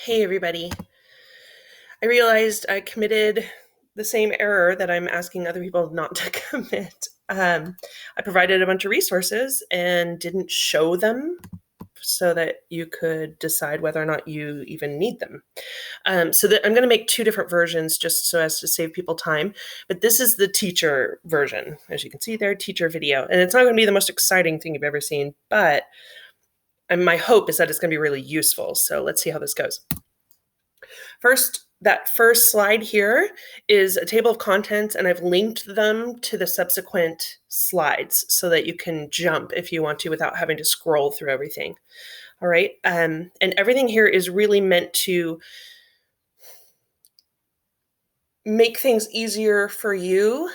Hey everybody. I realized I committed the same error that I'm asking other people not to commit. I provided a bunch of resources and didn't show them so that you could decide whether or not you even need them. So that I'm going to make two different versions just so as to save people time. But this is the teacher version, as you can see there, teacher video. And it's not going to be the most exciting thing you've ever seen, but my hope is that it's going to be really useful. So let's see how this goes. First, that first slide here is a table of contents, and I've linked them to the subsequent slides so that you can jump if you want to without having to scroll through everything. All right. And everything here is really meant to make things easier for you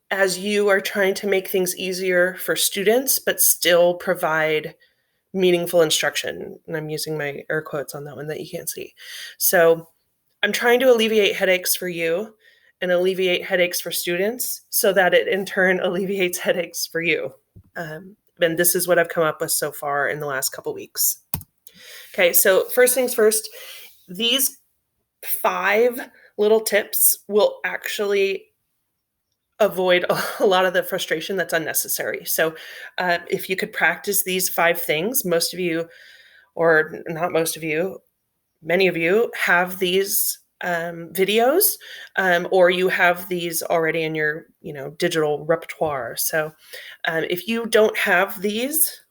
as you are trying to make things easier for students, but still provide meaningful instruction. And I'm using my air quotes on that one that you can't see. So I'm trying to alleviate headaches for you and alleviate headaches for students so that it in turn alleviates headaches for you. And this is what I've come up with so far in the last couple weeks. Okay, so first things first, these 5 little tips will actually avoid a lot of the frustration that's unnecessary. So if you could practice these 5 things, most of you, or not most of you, many of you have these videos, or you have these already in your digital repertoire. So if you don't have these,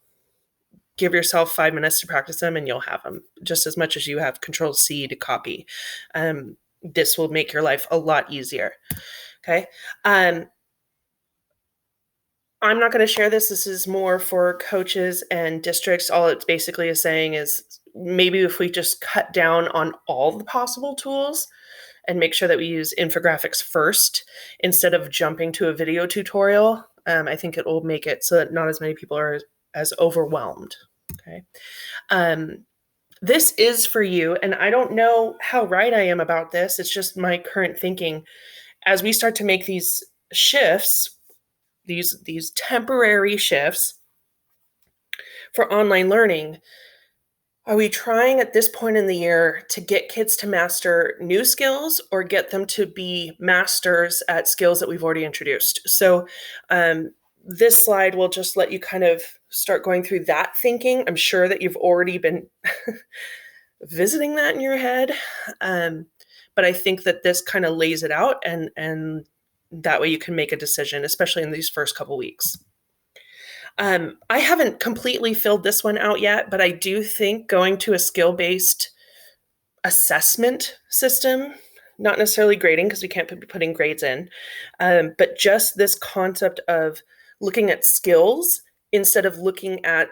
give yourself 5 minutes to practice them and you'll have them just as much as you have Control-C to copy. This will make your life a lot easier. Okay. I'm not going to share this. This is more for coaches and districts. All it basically is saying is maybe if we just cut down on all the possible tools and make sure that we use infographics first instead of jumping to a video tutorial, I think it will make it so that not as many people are as overwhelmed. Okay. This is for you, and I don't know how right I am about this. It's just my current thinking. As we start to make these shifts, these temporary shifts for online learning, are we trying at this point in the year to get kids to master new skills or get them to be masters at skills that we've already introduced? So this slide will just let you kind of start going through that thinking. I'm sure that you've already been visiting that in your head. But I think that this kind of lays it out, and that way you can make a decision, especially in these first couple weeks. I haven't completely filled this one out yet, but I do think going to a skill-based assessment system, not necessarily grading because we can't be putting grades in, but just this concept of looking at skills instead of looking at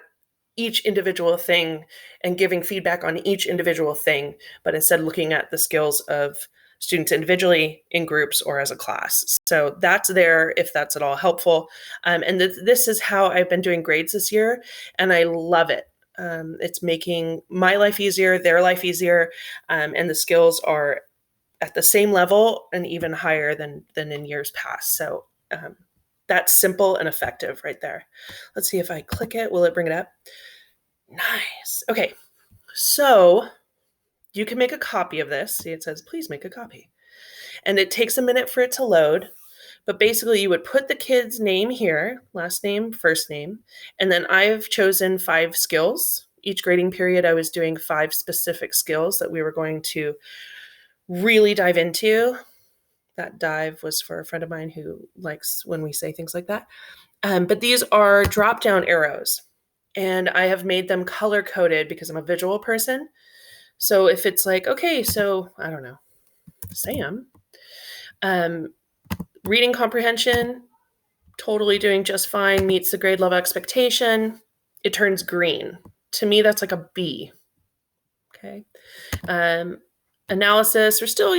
each individual thing and giving feedback on each individual thing, but instead looking at the skills of students individually, in groups, or as a class. So that's there if that's at all helpful. And this is how I've been doing grades this year, and I love it. It's making my life easier, their life easier, and the skills are at the same level and even higher than in years past. So that's simple and effective right there. Let's see if I click it. Will it bring it up? Nice. Okay. So you can make a copy of this. See, it says, please make a copy. And it takes a minute for it to load. But basically, you would put the kid's name here, last name, first name. And then I've chosen 5 skills. Each grading period, I was doing 5 specific skills that we were going to really dive into. That dive was for a friend of mine who likes when we say things like that. But these are drop-down arrows. And I have made them color-coded because I'm a visual person. So if it's like, okay, so I don't know, Sam, reading comprehension, totally doing just fine, meets the grade level expectation, it turns green. To me, that's like a B. Okay. Analysis, we're still,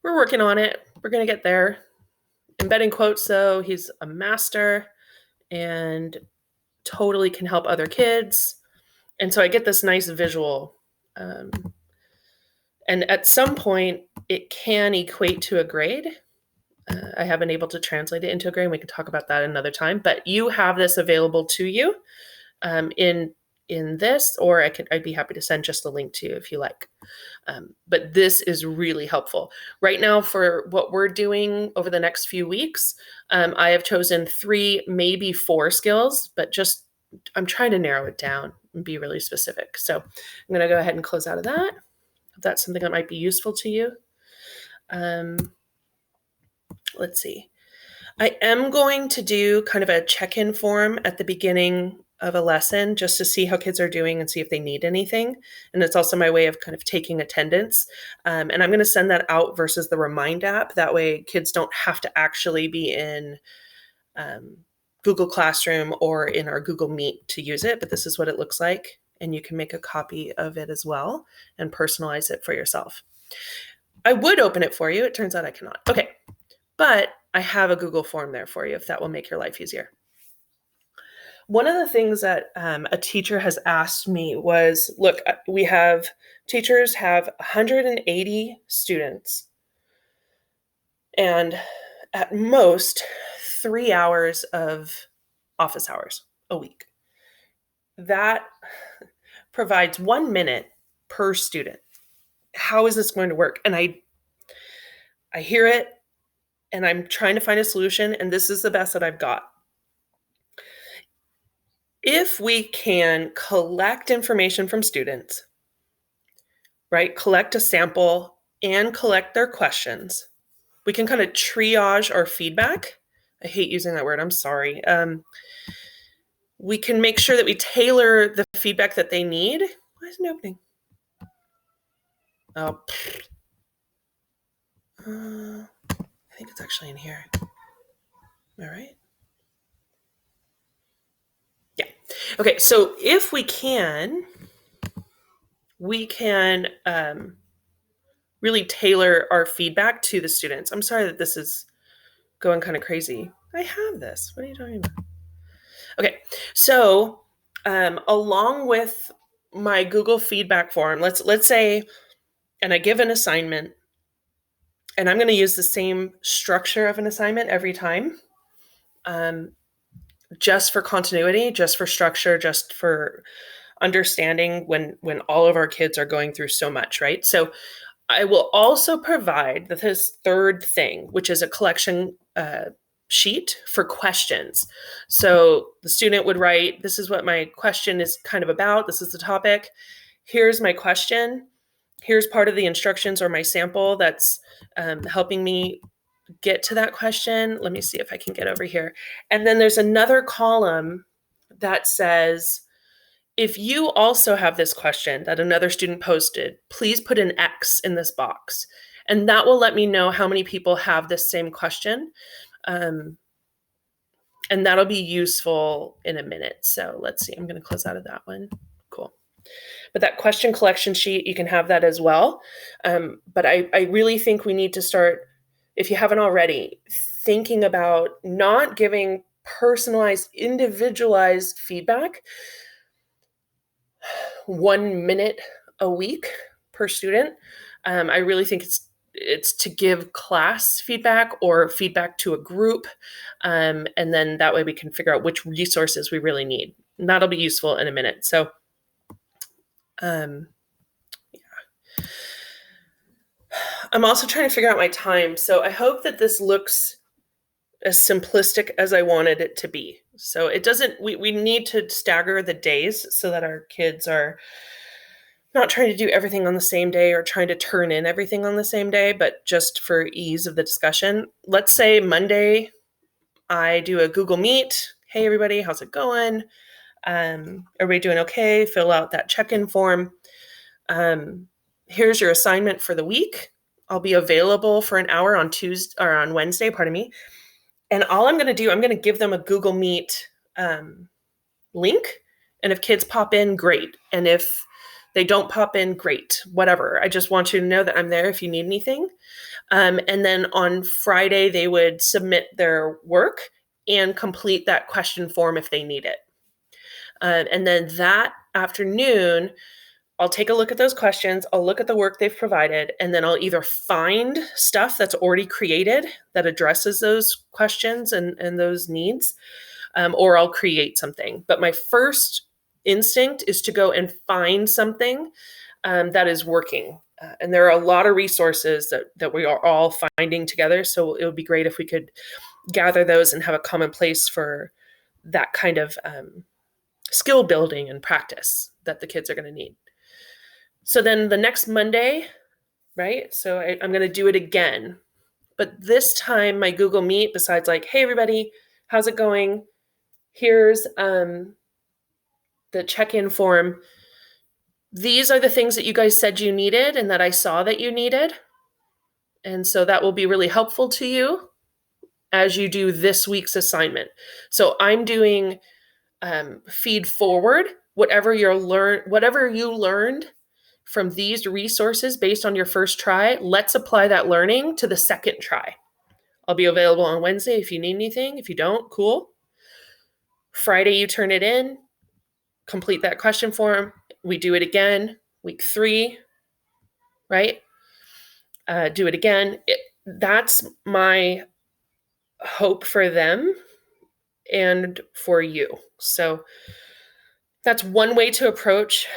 we're working on it. We're going to get there. Embedding quotes, though, he's a master and totally can help other kids. And so I get this nice visual. And at some point, it can equate to a grade. I haven't been able to translate it into a grade. We can talk about that another time. But you have this available to you in in this, or I'd be happy to send just a link to you if you like. But this is really helpful. Right now, for what we're doing over the next few weeks, I have chosen 3, maybe 4 skills, but just I'm trying to narrow it down and be really specific. So I'm going to go ahead and close out of that. If that's something that might be useful to you. Let's see. I am going to do kind of a check-in form at the beginning of a lesson just to see how kids are doing and see if they need anything. And it's also my way of kind of taking attendance. And I'm going to send that out versus the Remind app. That way kids don't have to actually be in Google Classroom or in our Google Meet to use it, but this is what it looks like. And you can make a copy of it as well and personalize it for yourself. I would open it for you. It turns out I cannot. Okay. But I have a Google form there for you if that will make your life easier. One of the things that a teacher has asked me was, look, teachers have 180 students and at most 3 hours of office hours a week. That provides 1 minute per student. How is this going to work? And I hear it and I'm trying to find a solution, and this is the best that I've got. If we can collect information from students, right, collect a sample and collect their questions, we can kind of triage our feedback. I hate using that word. I'm sorry. We can make sure that we tailor the feedback that they need. Why isn't it opening? Oh, I think it's actually in here. All right. Yeah. Okay. So if we can really tailor our feedback to the students. I'm sorry that this is going kind of crazy. I have this. What are you talking about? Okay. So along with my Google feedback form, let's say, and I give an assignment, and I'm going to use the same structure of an assignment every time, just for continuity, just for structure, just for understanding when all of our kids are going through so much, right? So I will also provide this third thing, which is a collection sheet for questions. So the student would write, this is what my question is kind of about. This is the topic. Here's my question. Here's part of the instructions or my sample that's helping me get to that question. Let me see if I can get over here. And then there's another column that says, if you also have this question that another student posted, please put an X in this box. And that will let me know how many people have this same question. And that'll be useful in a minute. So let's see, I'm going to close out of that one. Cool. But that question collection sheet, you can have that as well. But I really think we need to start, if you haven't already, thinking about not giving personalized, individualized feedback 1 minute a week per student. I really think it's to give class feedback or feedback to a group. And then that way we can figure out which resources we really need. And that'll be useful in a minute. So, yeah. I'm also trying to figure out my time. So I hope that this looks as simplistic as I wanted it to be. So it doesn't, we need to stagger the days so that our kids are not trying to do everything on the same day or trying to turn in everything on the same day, but just for ease of the discussion. Let's say Monday, I do a Google Meet. Hey, everybody, how's it going? Everybody doing okay? Fill out that check-in form. Here's your assignment for the week. I'll be available for an hour on Wednesday, And all I'm going to do, I'm going to give them a Google Meet link. And if kids pop in, great. And if they don't pop in, great. Whatever. I just want you to know that I'm there if you need anything. And then on Friday, they would submit their work and complete that question form if they need it. And then that afternoon, I'll take a look at those questions. I'll look at the work they've provided, and then I'll either find stuff that's already created that addresses those questions and those needs, or I'll create something. But my first instinct is to go and find something that is working. And there are a lot of resources that we are all finding together. So it would be great if we could gather those and have a common place for that kind of skill building and practice that the kids are going to need. So then the next Monday, right? So I'm going to do it again. But this time my Google Meet, besides like, hey, everybody, how's it going? Here's the check-in form. These are the things that you guys said you needed and that I saw that you needed. And so that will be really helpful to you as you do this week's assignment. So I'm doing feed forward whatever you learned from these resources based on your first try. Let's apply that learning to the second try. I'll be available on Wednesday if you need anything. If you don't, cool. Friday, you turn it in, complete that question form. We do it again, week 3, right? Do it again. That's my hope for them and for you. So that's one way to approach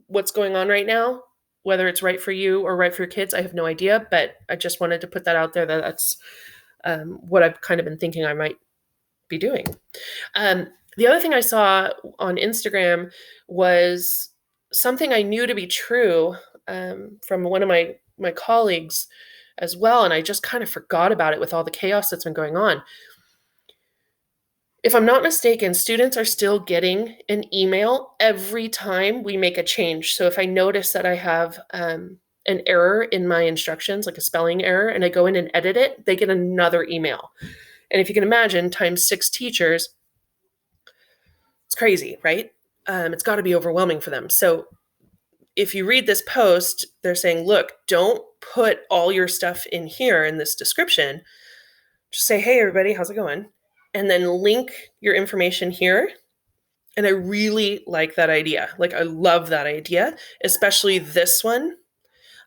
what's going on right now. Whether it's right for you or right for your kids, I have no idea, but I just wanted to put that out there that's what I've kind of been thinking I might be doing. The other thing I saw on Instagram was something I knew to be true from one of my colleagues as well, and I just kind of forgot about it with all the chaos that's been going on. If I'm not mistaken, students are still getting an email every time we make a change. So if I notice that I have an error in my instructions, like a spelling error, and I go in and edit it, they get another email. And if you can imagine, times 6 teachers, it's crazy, right? It's got to be overwhelming for them. So if you read this post, they're saying, look, don't put all your stuff in here in this description. Just say, hey, everybody, how's it going? And then link your information here. And I really like that idea. Like, I love that idea, especially this one,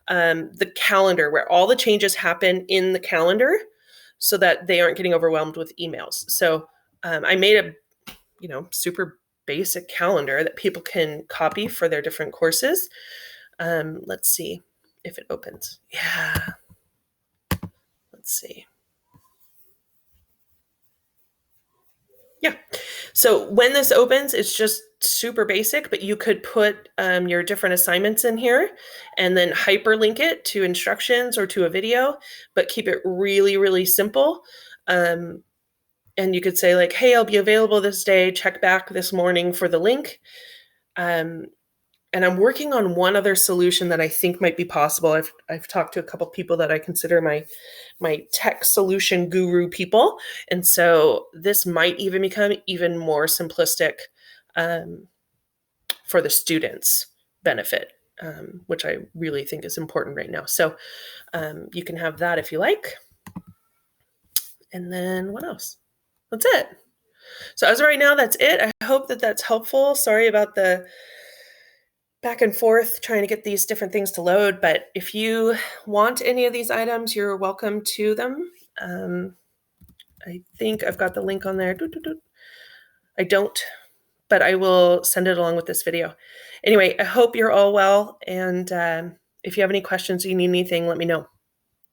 the calendar, where all the changes happen in the calendar so that they aren't getting overwhelmed with emails. So I made a super basic calendar that people can copy for their different courses. Let's see if it opens. Yeah. Let's see. Yeah. So when this opens, it's just super basic, but you could put your different assignments in here and then hyperlink it to instructions or to a video, but keep it really, really simple. And you could say like, hey, I'll be available this day. Check back this morning for the link. And I'm working on one other solution that I think might be possible. I've talked to a couple people that I consider my tech solution guru people. And so this might even become even more simplistic for the students' benefit, which I really think is important right now. So you can have that if you like. And then what else? That's it. So as of right now, that's it. I hope that that's helpful. Sorry about the back and forth trying to get these different things to load, but if you want any of these items, you're welcome to them. I think I've got the link on there. I don't, but I will send it along with this video. Anyway, I hope you're all well, and if you have any questions or you need anything, let me know.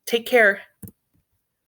Take care.